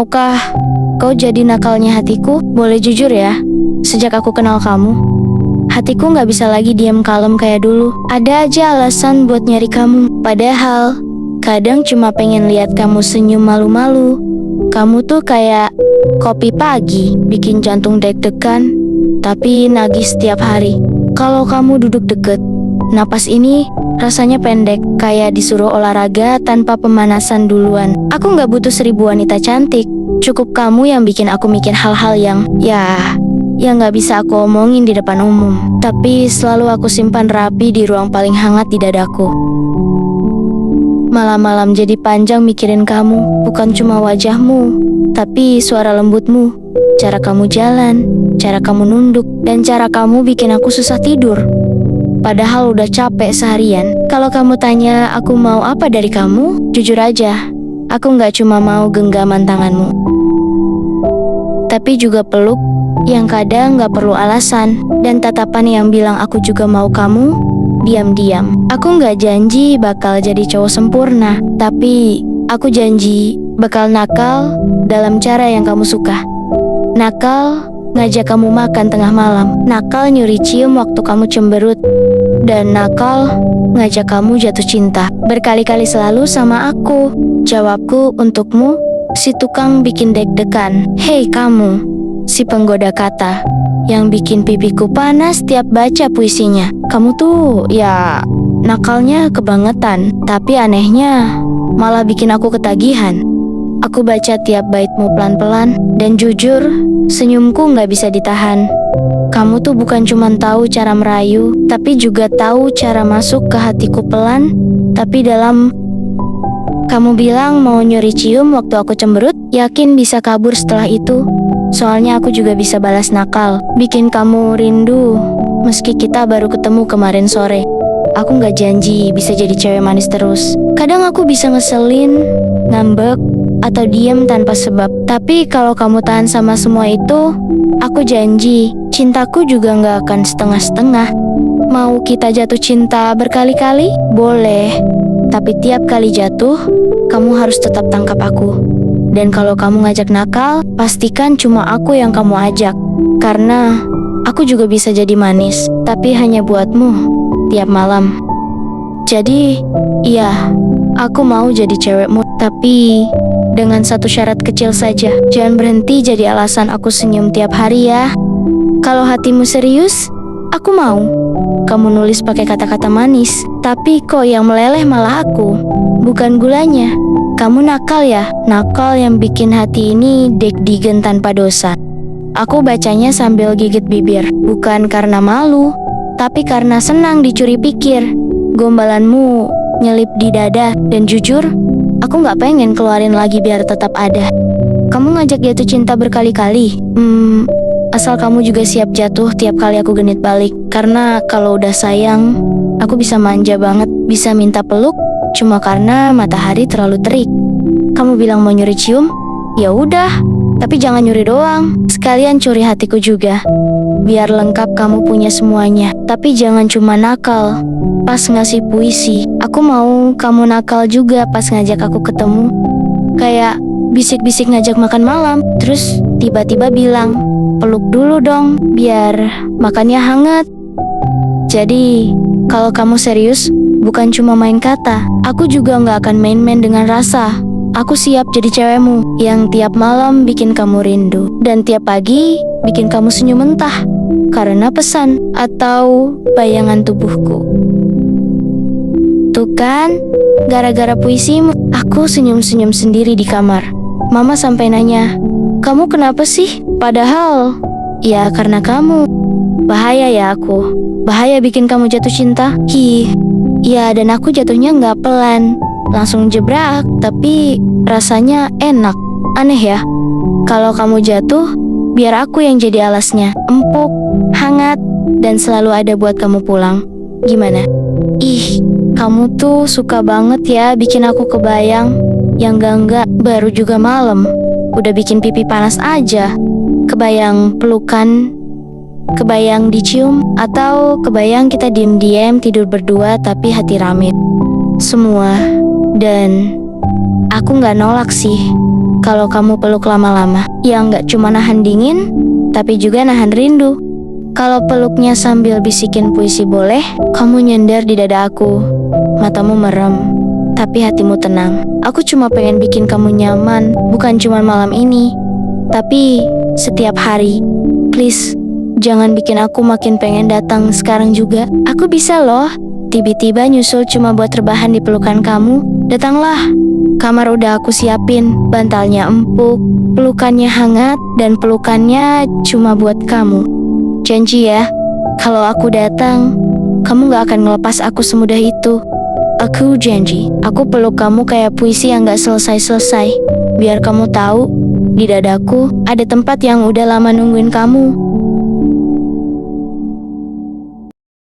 Maukah kau jadi nakalnya hatiku? Boleh jujur ya, sejak aku kenal kamu, hatiku gak bisa lagi diam kalem kayak dulu. Ada aja alasan buat nyari kamu. Padahal kadang cuma pengen lihat kamu senyum malu-malu. Kamu tuh kayak kopi pagi, bikin jantung deg-degan, tapi nagih setiap hari. Kalau kamu duduk deket, napas ini rasanya pendek, kayak disuruh olahraga tanpa pemanasan duluan. Aku gak butuh 1000 wanita cantik, cukup kamu yang bikin aku mikir hal-hal yang gak bisa aku omongin di depan umum, tapi selalu aku simpan rapi di ruang paling hangat di dadaku. Malam-malam jadi panjang mikirin kamu, bukan cuma wajahmu, tapi suara lembutmu, cara kamu jalan, cara kamu nunduk, dan cara kamu bikin aku susah tidur. Padahal udah capek seharian. Kalau kamu tanya aku mau apa dari kamu, jujur aja, aku gak cuma mau genggaman tanganmu, tapi juga peluk yang kadang gak perlu alasan, dan tatapan yang bilang aku juga mau kamu, diam-diam. Aku gak janji bakal jadi cowok sempurna, tapi aku janji bakal nakal dalam cara yang kamu suka. Nakal ngajak kamu makan tengah malam, nakal nyuri cium waktu kamu cemberut, dan nakal ngajak kamu jatuh cinta berkali-kali selalu sama aku. Jawabku untukmu, si tukang bikin deg-degan. Hei kamu, si penggoda kata yang bikin pipiku panas tiap baca puisinya. Kamu tuh ya nakalnya kebangetan, tapi anehnya malah bikin aku ketagihan. Aku baca tiap baitmu pelan-pelan, dan jujur, senyumku gak bisa ditahan. Kamu tuh bukan cuma tahu cara merayu, tapi juga tahu cara masuk ke hatiku pelan, tapi dalam. Kamu bilang mau nyuri cium waktu aku cemberut, yakin bisa kabur setelah itu. Soalnya aku juga bisa balas nakal, bikin kamu rindu, meski kita baru ketemu kemarin sore. Aku gak janji bisa jadi cewek manis terus. Kadang aku bisa ngeselin, ngambek, atau diam tanpa sebab. Tapi kalau kamu tahan sama semua itu, aku janji, cintaku juga gak akan setengah-setengah. Mau kita jatuh cinta berkali-kali? Boleh. Tapi tiap kali jatuh, kamu harus tetap tangkap aku. Dan kalau kamu ngajak nakal, pastikan cuma aku yang kamu ajak. Karena aku juga bisa jadi manis, tapi hanya buatmu tiap malam. Jadi, iya, aku mau jadi cewekmu, tapi dengan satu syarat kecil saja. Jangan berhenti jadi alasan aku senyum tiap hari ya. Kalau hatimu serius, aku mau. Kamu nulis pakai kata-kata manis, tapi kok yang meleleh malah aku, bukan gulanya. Kamu nakal ya, nakal yang bikin hati ini deg-degan tanpa dosa. Aku bacanya sambil gigit bibir, bukan karena malu, tapi karena senang dicuri pikir. Gombalanmu nyelip di dada, dan jujur, aku gak pengen keluarin lagi biar tetap ada. Kamu ngajak jatuh cinta berkali-kali, asal kamu juga siap jatuh tiap kali aku genit balik. Karena kalau udah sayang, aku bisa manja banget, bisa minta peluk, cuma karena matahari terlalu terik. Kamu bilang mau nyuri cium? Ya udah, tapi jangan nyuri doang, sekalian curi hatiku juga. Biar lengkap kamu punya semuanya, tapi jangan cuma nakal pas ngasih puisi. Aku mau kamu nakal juga pas ngajak aku ketemu. Kayak bisik-bisik ngajak makan malam, terus tiba-tiba bilang, peluk dulu dong, biar makannya hangat. Jadi, kalau kamu serius, bukan cuma main kata, aku juga gak akan main-main dengan rasa. Aku siap jadi cewekmu yang tiap malam bikin kamu rindu, dan tiap pagi bikin kamu senyum mentah karena pesan atau bayangan tubuhku. Tuh kan, gara-gara puisimu, aku senyum-senyum sendiri di kamar. Mama sampai nanya, kamu kenapa sih? Padahal, ya karena kamu. Bahaya ya aku, bahaya bikin kamu jatuh cinta. Ya, dan aku jatuhnya gak pelan, langsung jebrak, tapi rasanya enak. Aneh ya, kalau kamu jatuh, biar aku yang jadi alasnya, empuk, hangat, dan selalu ada buat kamu pulang. Gimana? Kamu tuh suka banget ya bikin aku kebayang. Yang enggak baru juga malam, udah bikin pipi panas aja. Kebayang pelukan, kebayang dicium, atau kebayang kita diem-diem tidur berdua tapi hati rame. Semua. Dan aku gak nolak sih, kalau kamu peluk lama-lama. Yang nggak cuma nahan dingin, tapi juga nahan rindu. Kalau peluknya sambil bisikin puisi boleh, kamu nyender di dada aku. Matamu merem, tapi hatimu tenang. Aku cuma pengen bikin kamu nyaman, bukan cuma malam ini, tapi setiap hari. Please, jangan bikin aku makin pengen datang sekarang juga. Aku bisa loh, tiba-tiba nyusul cuma buat rebahan di pelukan kamu. Datanglah. Kamar udah aku siapin, bantalnya empuk, pelukannya hangat, dan pelukannya cuma buat kamu. Janji ya, kalau aku datang, kamu gak akan ngelepas aku semudah itu. Aku janji, aku peluk kamu kayak puisi yang gak selesai-selesai. Biar kamu tahu, di dadaku ada tempat yang udah lama nungguin kamu.